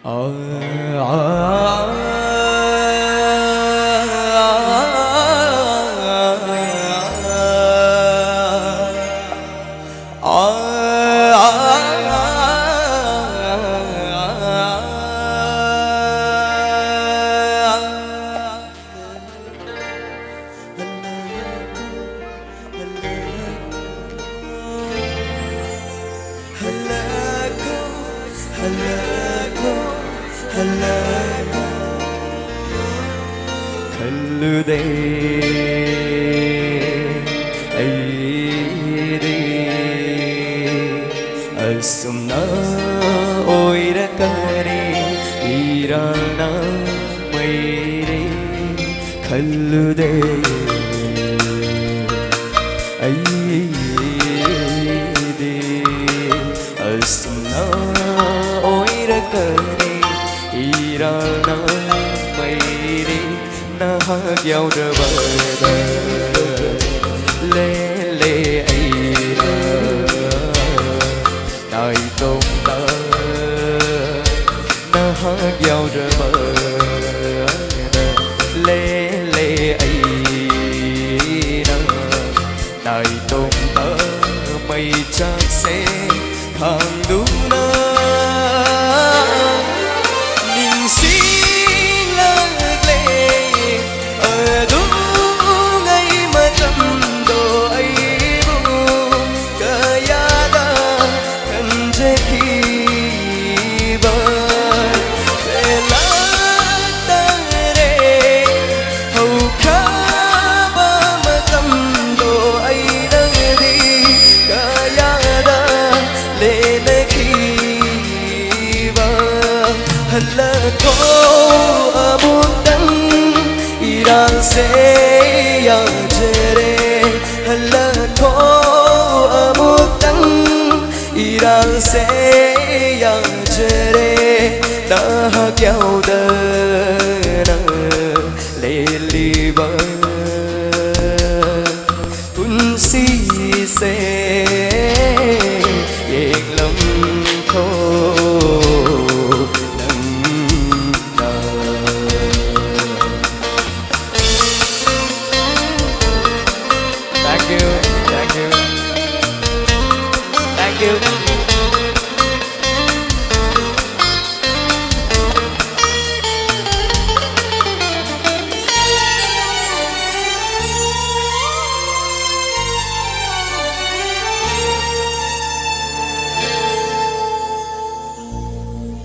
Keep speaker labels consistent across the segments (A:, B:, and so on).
A: ờ خلودي أيدي السمنا أويركاري إيرانا ميري خلودي أيدي السمنا أويركاري إيرانا ميري نهاك يودر لê lê ai đời tôn tơ nó hát giao rơ mơ lê lê ai đời tôn tơ mây trăng sẽ hàng đúng nơi là có buồn đắng iran sẽ yang jere là có buồn đắng iran sẽ yang jere đã kéo đơ lê li bơ kun si sẽ yên lòng thôi.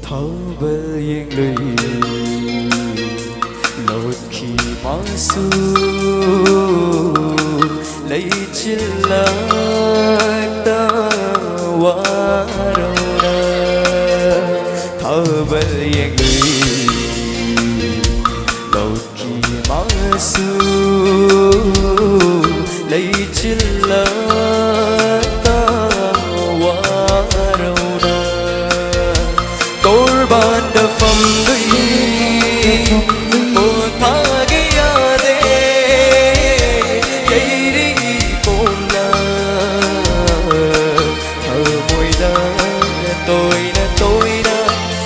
A: Thấu với yên lụy lột khi mó su lấy chiếc lá ta qua đâu nơ thấu với yên lụy lột khi mó su lấy chiếc lá Banda from the một thang kia de đi cùng na thở môi da tôi na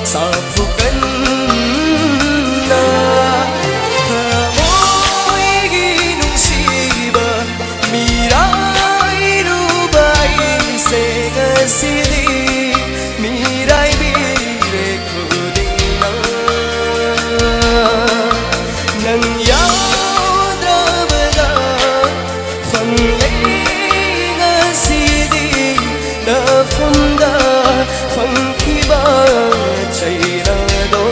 A: sa phụ cân na thở môi ghi nung si bờ mi rai ru bay se ga si di mi rai bi phần khi ba chạy ra đó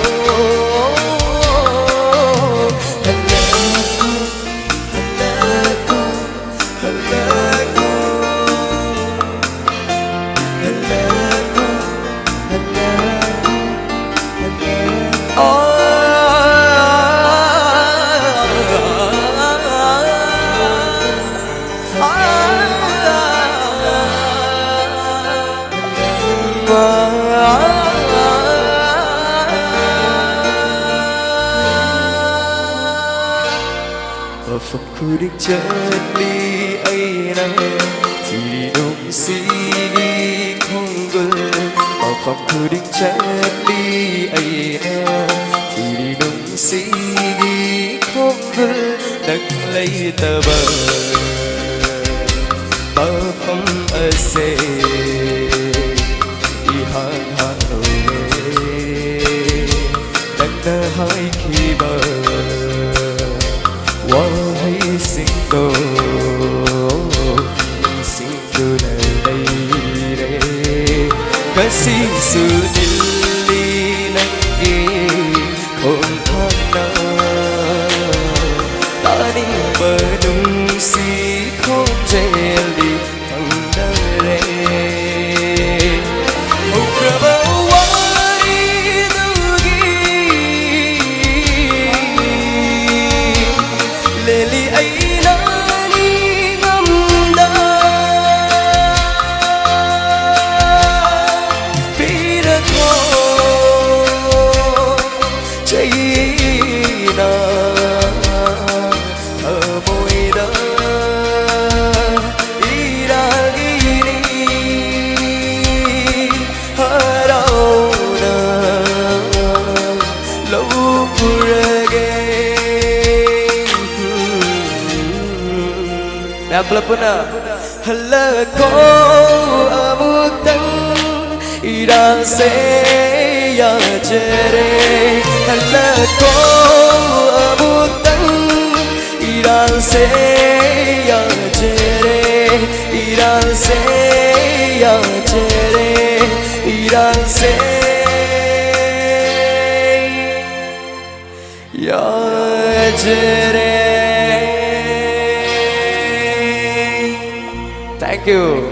A: Phật khu đích chết đi ấy nè thì đi đúng si đi không gửi phòng thư đinh chết đi ấy thì đi nung sĩ đi không vư nâng lấy tờ bờ bờ không ở xe đi hàng hàng nâng nơ hai khi bờ qua hay sinh đồ sinh đồ nơi đây đây cái sinh sự đi nâng ghi hồn thang na ta đi bờ nung si không dễ đi thằng đời một cờ bao hoa đi tu ghi lệ li ấy na đi ngâm đá vì đã có cháy na thở môi đỡ đi ra ghi đi ở đâu nè lâu vừa ghé Nah, pelepuna Hala ko amutang Ira se ya jere Hala ko amutang Ira se ya jere Ira se ya jere Ira se ya jere Thank you.